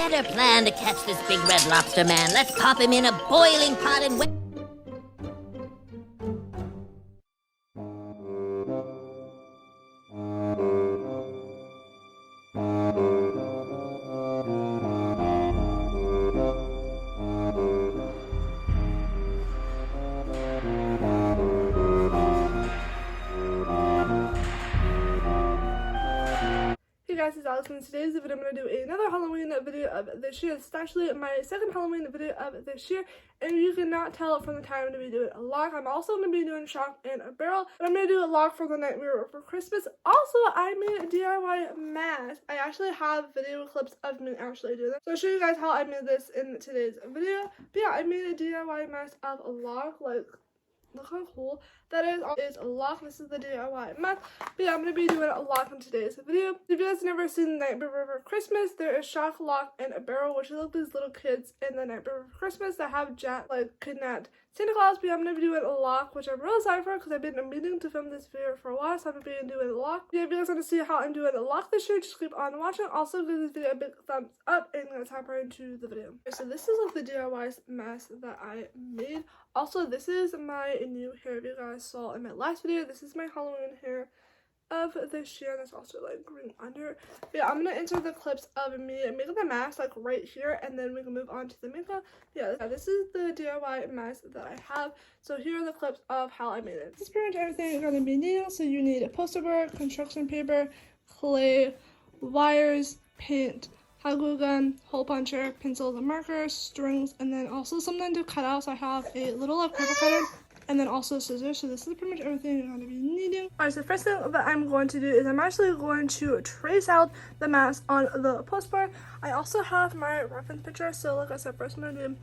better plan to catch this big red lobster man. Let's pop him in a boiling pot and wait. Hey guys, it's Alex, and in today's video I'm going to do another Halloween video of this year. It's actually my second Halloween video of this year, and you cannot tell from the time I'm going to be doing a log. I'm also going to be doing shock and a barrel, but I'm going to do a log for the Nightmare for Christmas. Also, I made a DIY mask. I actually have video clips of me actually doing this, so I'll show you guys how I made this in today's video. But yeah, I made a DIY mask of a log. Like, look how cool that is a lock. This is the DIY mask. But yeah, I'm going to be doing a lock in today's video. If you guys never seen Nightmare Before Christmas, there is shock, lock, and a barrel, which look like these little kids in the Nightmare Before Christmas that have Jack like kidnapped Santa Claus. But yeah, I'm going to be doing a lock, which I'm really excited for because I've been meaning to film this video for a while, so I've been doing a lock. Yeah, if you guys want to see how I'm doing a lock this year, just keep on watching. Also, give this video a big thumbs up, and let's hop right into the video. So this is like the DIY mask that I made. Also, this is my new hair. If you guys saw in my last video, this is my Halloween hair of this year. There's also like green under. But yeah, I'm gonna insert the clips of me making the mask like right here, and then we can move on to the makeup. Yeah, this is the DIY mask that I have. So here are the clips of how I made it. This is pretty much everything you're gonna be needing. So you need a poster board, construction paper, clay, wires, paint, hot glue gun, hole puncher, pencils and markers, strings, and then also something to cut out. So I have a little like paper cutter, and then also scissors. So this is pretty much everything you're going to be needing. Alright, so the first thing that I'm going to do is I'm actually going to trace out the mask on the postboard. I also have my reference picture. So like I said, first I'm going to do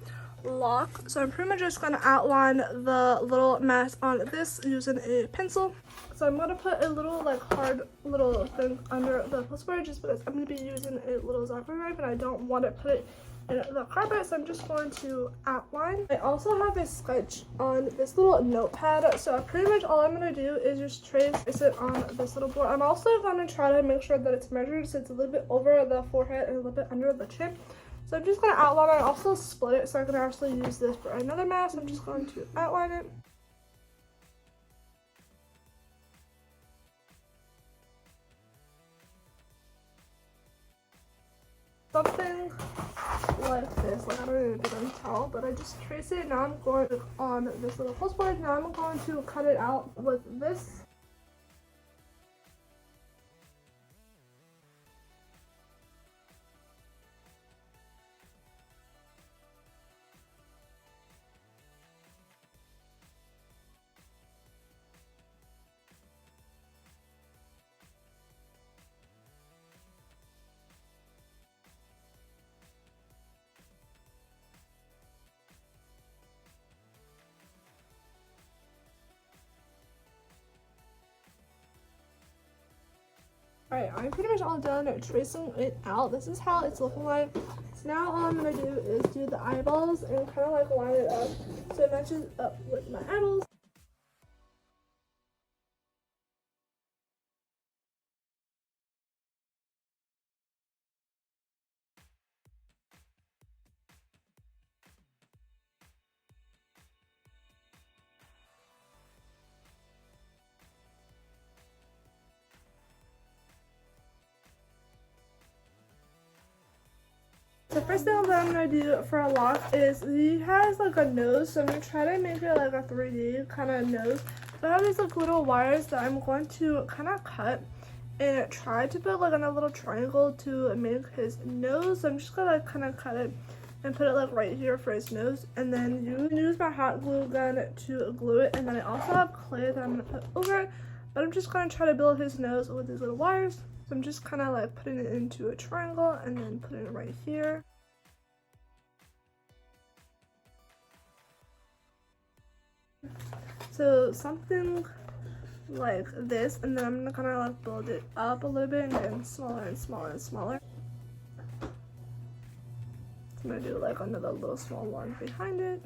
lock. So I'm pretty much just going to outline the little mask on this using a pencil. So I'm going to put a little like hard little thing under the postboard just because I'm going to be using a little X-Acto knife and I don't want to put it in the carpet, so I'm just going to outline. I also have a sketch on this little notepad, so pretty much all I'm going to do is just trace it on this little board. I'm also going to try to make sure that it's measured so it's a little bit over the forehead and a little bit under the chin. So I'm just going to outline it. I also split it so I can actually use this for another mask. I'm just going to outline it. Something like this, like I don't know if you can tell, but I just trace it. Now I'm going on this little postboard. Now I'm going to cut it out with this. Alright, I'm pretty much all done tracing it out. This is how it's looking like. So now all I'm going to do is do the eyeballs and kind of like line it up so it matches up with my eyeballs. The first thing that I'm going to do for a lock is he has like a nose, so I'm going to try to make it like a 3D kind of nose. So I have these like little wires that I'm going to kind of cut and try to put like in a little triangle to make his nose. So I'm just going to like kind of cut it and put it like right here for his nose, and then you use my hot glue gun to glue it. And then I also have clay that I'm going to put over it, but I'm just going to try to build his nose with these little wires. So I'm just kind of like putting it into a triangle and then putting it right here. So something like this, and then I'm gonna kind of like build it up a little bit and then smaller and smaller and smaller. I'm gonna do like another little small one behind it.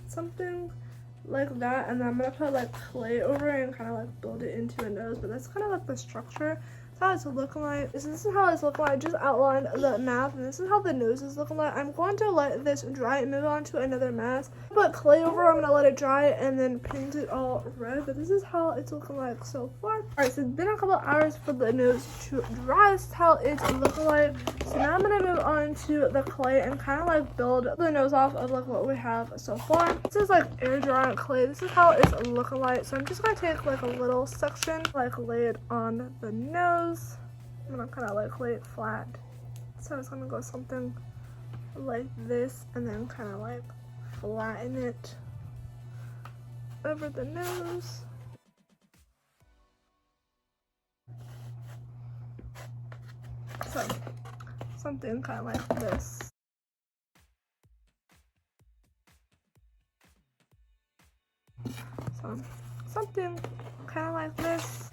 Something like that, and then I'm gonna put like clay over it and kind of like build it into a nose. But that's kind of like the structure. That's how it's looking like. This is how it's looking like. I just outlined the mouth, and this is how the nose is looking like. I'm going to let this dry and move on to another mask. Put clay over it. I'm gonna let it dry and then paint it all red. But this is how it's looking like so far. Alright, so it's been a couple hours for the nose to dry. This is how it's looking like. So now I'm gonna move on to the clay and kind of like build the nose off of like what we have so far. This is like air dry clay. This is how it's looking like. So I'm just gonna take like a little section, like lay it on the nose. I'm gonna kind of like lay it flat. So it's gonna go something like this and then kind of like flatten it over the nose. So something kind of like this. So something kind of like this.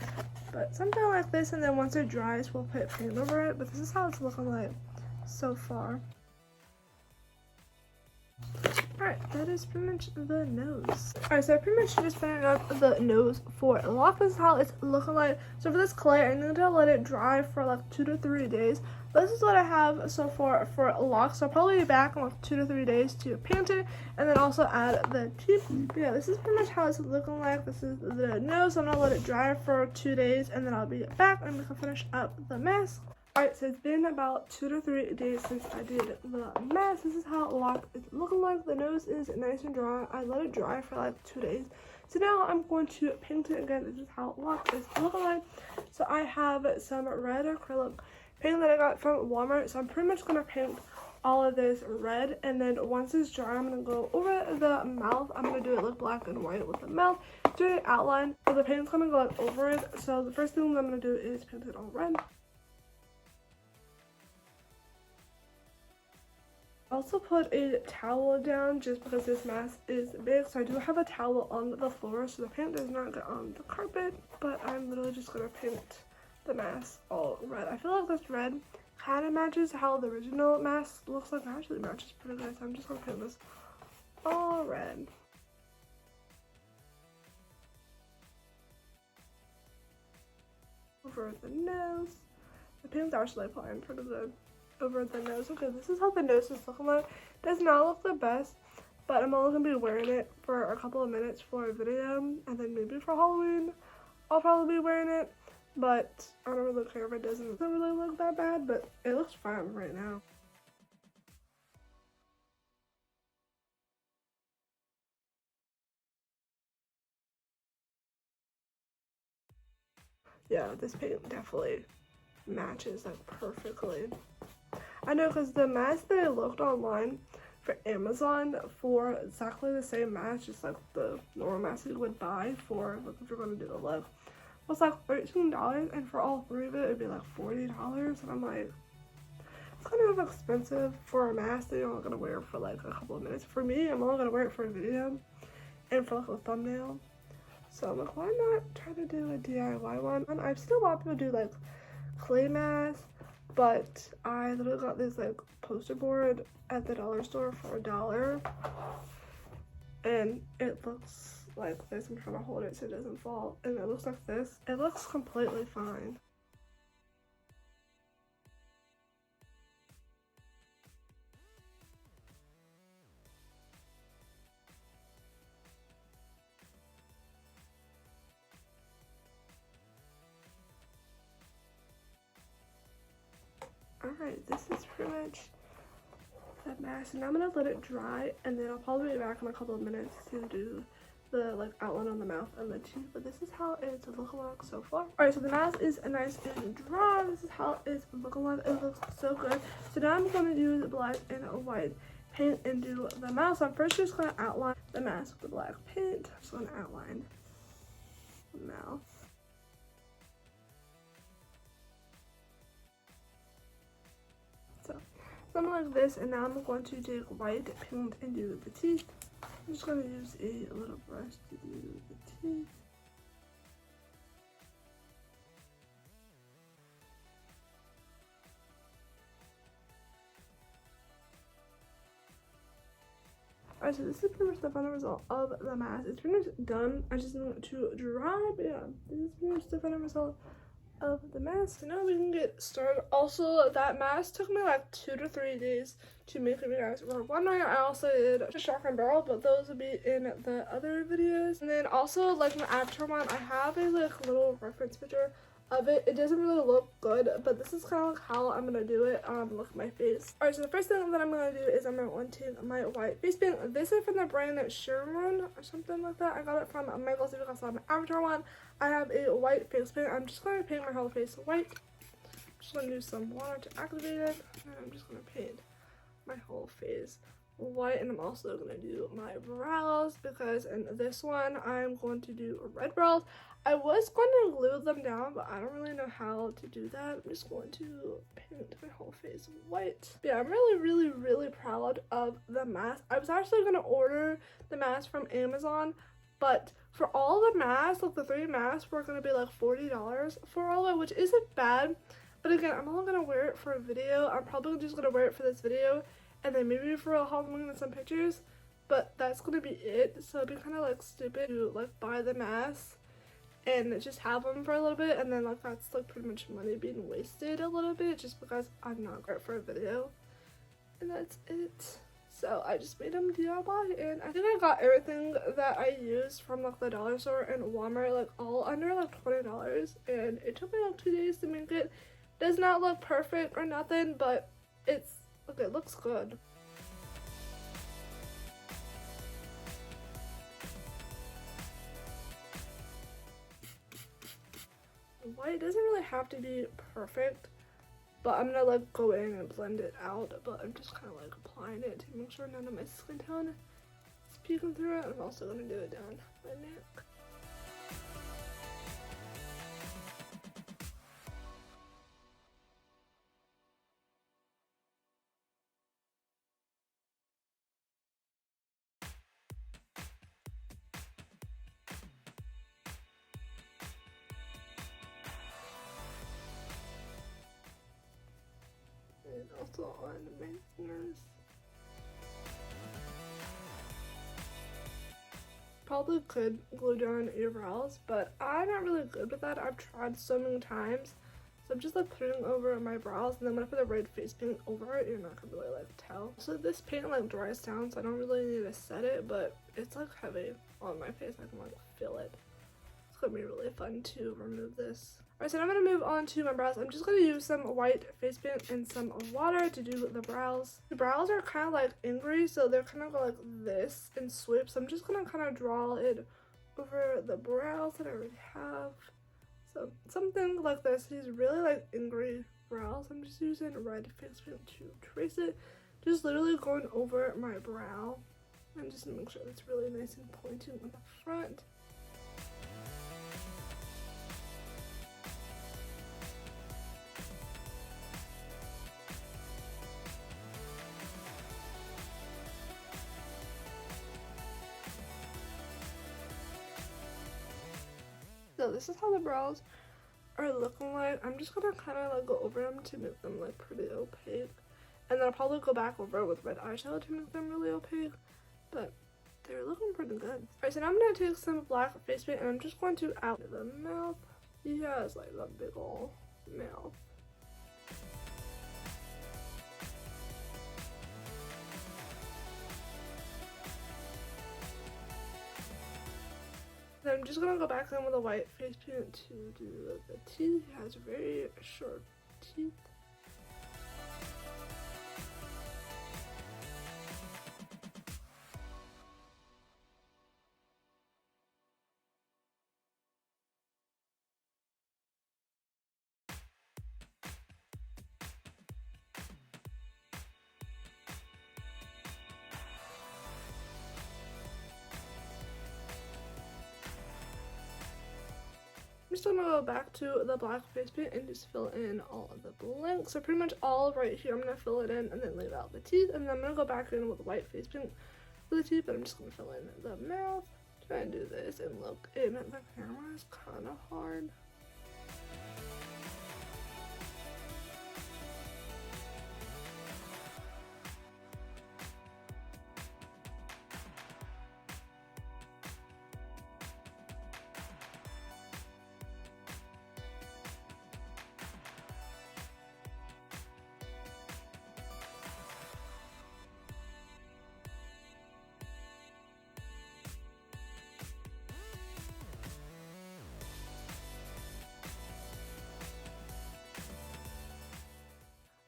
But something like this, and then once it dries, we'll put paint over it. But this is how it's looking like so far. Alright, that is pretty much the nose. Alright, so I pretty much just finished up the nose for Lock. This is how it's looking like. So for this clay, I need to let it dry for like 2 to 3 days. But this is what I have so far for Lock. So I'll probably be back in like 2 to 3 days to paint it and then also add the teeth. But yeah, this is pretty much how it's looking like. This is the nose. So I'm gonna let it dry for 2 days and then I'll be back and we can finish up the mask. Alright, so it's been about 2 to 3 days since I did the mask. This is how Lock is looking like. The nose is nice and dry. I let it dry for like 2 days. So now I'm going to paint it again. This is how Lock is looking like. So I have some red acrylic paint that I got from Walmart. So I'm pretty much going to paint all of this red. And then once it's dry, I'm going to go over the mouth. I'm going to do it like black and white with the mouth. Do an outline. So the paint's going to go like over it. So the first thing that I'm going to do is paint it all red. I also put a towel down just because this mask is big, so I do have a towel on the floor so the paint does not get on the carpet, but I'm literally just going to paint the mask all red. I feel like this red kind of matches how the original mask looks like. It actually matches pretty good, so I'm just going to paint this all red. Over the nose. The paint's actually applying pretty good over the nose. Okay, this is how the nose is looking like. Does not look the best, but I'm only gonna be wearing it for a couple of minutes for a video, and then maybe for Halloween I'll probably be wearing it, but I don't really care if it doesn't really look that bad, but it looks fine right now. Yeah, this paint definitely matches like perfectly. I know, because the mask that I looked online for Amazon for exactly the same mask, just like the normal mask you would buy for like if you're going to do the lip, was like $13, and for all three of it it'd be like $40, and I'm like, it's kind of expensive for a mask that you're only going to wear for like a couple of minutes. For me, I'm only going to wear it for a video and for like a thumbnail, so I'm like, why not try to do a DIY one? And I've seen a lot of people do like clay masks, but I literally got this like poster board at the dollar store for $1, and it looks like this. I'm trying to hold it so it doesn't fall, and it looks like this. It looks completely fine. Alright, this is pretty much the mask, and I'm gonna let it dry, and then I'll probably be back in a couple of minutes to do the like outline on the mouth and the teeth. But this is how it's looking like so far. Alright, so the mask is nice and dry. This is how it's looking like. It looks so good. So now I'm gonna use black and white paint and do the mouth. So I'm first just gonna outline the mask with the black paint. I'm just gonna outline the mouth. Something like this, and now I'm going to take white paint and do the teeth. I'm just going to use a little brush to do the teeth. Alright, so this is pretty much the final result of the mask. It's pretty much done. I just need to dry, but yeah, this is pretty much the final result of the mask. So now we can get started. Also, that mask took me like 2 to 3 days to make. If you guys were wondering, I also did a shock and barrel, but those will be in the other videos. And then also, like my avatar one, I have a like little reference picture of it. It doesn't really look good, but this is kind of like how I'm gonna do it. Look at my face. Alright, so the first thing that I'm gonna do is I'm gonna take my white face paint. This is from the brand Sherman or something like that. I got it from Michael's. If you guys saw my avatar one, I have a white face paint. I'm just gonna paint my whole face white. I'm just gonna do some water to activate it, and I'm just gonna paint my whole face white. And I'm also gonna do my brows, because in this one I'm going to do red brows. I was going to glue them down, but I don't really know how to do that. I'm just going to paint my whole face white. But yeah, I'm really proud of the mask. I was actually going to order the mask from Amazon, but for all the masks, like the 3 masks, were going to be like $40 for all of it, which isn't bad. But again, I'm only going to wear it for a video. I'm probably just going to wear it for this video, and then maybe for a Halloween and some pictures. But that's going to be it. So it'd be kind of like stupid to like buy the mask and just have them for a little bit, and then like that's like pretty much money being wasted a little bit just because I'm not great for a video. And that's it. So I just made them DIY, and I think I got everything that I used from like the dollar store and Walmart, like all under like $20, and it took me like 2 days to make it. Does not look perfect or nothing, but it's okay, it looks good. White doesn't really have to be perfect, but I'm gonna like go in and blend it out, but I'm just kind of like applying it to make sure none of my skin tone is peeking through it. I'm also gonna do it down my neck. And also on my fingers. Probably could glue down your brows, but I'm not really good with that. I've tried so many times. So I'm just like putting over my brows, and then when I put the red face paint over it, you're not gonna really like tell. So this paint like dries down, so I don't really need to set it, but it's like heavy on my face. I can like feel it. It's gonna be really fun to remove this. Alright, so now I'm gonna move on to my brows. I'm just gonna use some white face paint and some water to do the brows. The brows are kind of like angry, so they're kind of like this in sweeps. So I'm just gonna kind of draw it over the brows that I already have. So something like this. These really like angry brows. I'm just using red face paint to trace it. Just literally going over my brow, and just to make sure it's really nice and pointy on the front. So this is how the brows are looking like. I'm just gonna kind of like go over them to make them like pretty opaque, and then I'll probably go back over it with red eyeshadow to make them really opaque, but they're looking pretty good. Alright, so now I'm gonna take some black face paint, and I'm just going to out the mouth. He has like a big ol' mouth. Then I'm just gonna go back in with a white face paint to do the teeth. He has very short teeth. I'm just gonna go back to the black face paint and just fill in all of the blanks. So pretty much all right here, I'm gonna fill it in and then leave out the teeth, and then I'm gonna go back in with white face paint for the teeth, but I'm just gonna fill in the mouth. Try and do this and look in the camera is kind of hard.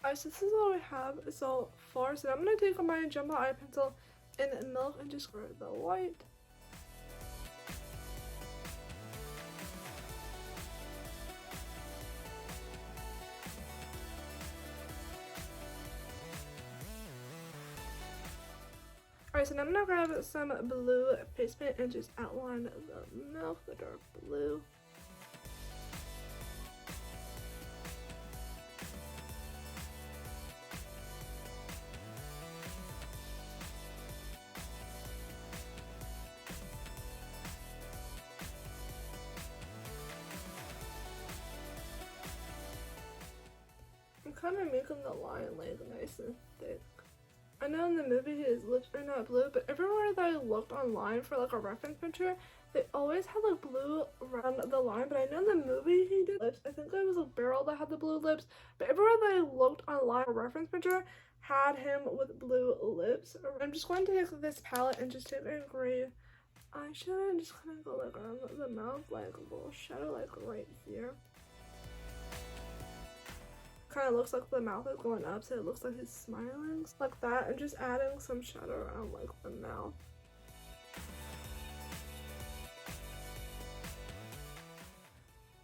Alright, so this is all we have so far. So I'm gonna take my jumbo eye pencil in milk and just grab the white. Alright, so now I'm gonna grab some blue face paint and just outline the mouth, the dark blue. I'm kind of making the line like nice and thick. I know in the movie his lips are not blue, but everywhere that I looked online for like a reference picture, they always had like blue around the line, but I know in the movie he did lips. I think it was a Beryl that had the blue lips, but everywhere that I looked online for a reference picture had him with blue lips. I'm just going to take this palette and just take a gray eyeshadow and just kind of go like around the mouth, like a little shadow like right here. Kind of looks like the mouth is going up, so it looks like he's smiling like that, and just adding some shadow around like the mouth.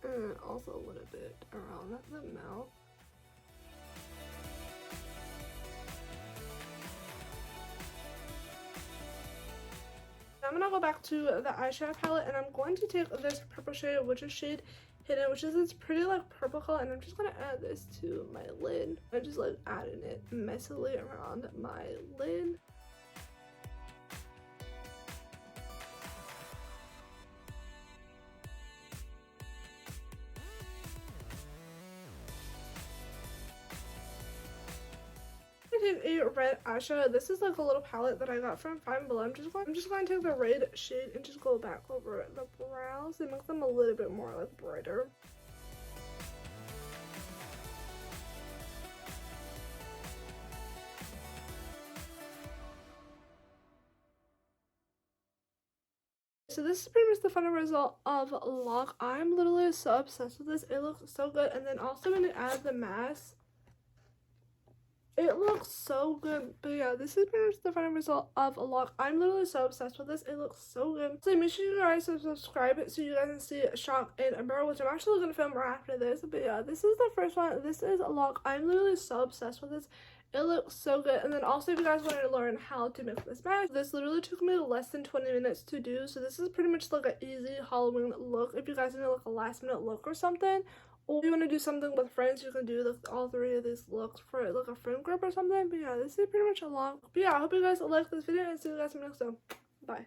And also a little bit around the mouth. I'm gonna go back to the eyeshadow palette and I'm going to take this purple shade, which is shade Hidden, which is this pretty like purple color, and I'm just gonna add this to my lid. I'm just like adding it messily around my lid. I take a red eyeshadow. This is like a little palette that I got from Five Below. I'm just going to take the red shade and just go back over the brows and make them a little bit more like brighter. So this is pretty much the final result of Lock. I'm literally so obsessed with this. It looks so good. And then also when you add the mask, it looks so good. But yeah, this is pretty much the final result of Lock. I'm literally so obsessed with this. It looks so good. So make sure you guys subscribe so you guys can see Shock and Umbrella, which I'm actually going to film right after this. But yeah, this is the first one. This is Lock. I'm literally so obsessed with this. It looks so good. And then also if you guys want to learn how to make this mask, this literally took me less than 20 minutes to do. So this is pretty much like an easy Halloween look. If you guys need like a last minute look or something, or if you want to do something with friends, you can do like all three of these looks for like a friend group or something. But yeah, this is pretty much a long. But yeah, I hope you guys like this video and see you guys in the next one. Bye.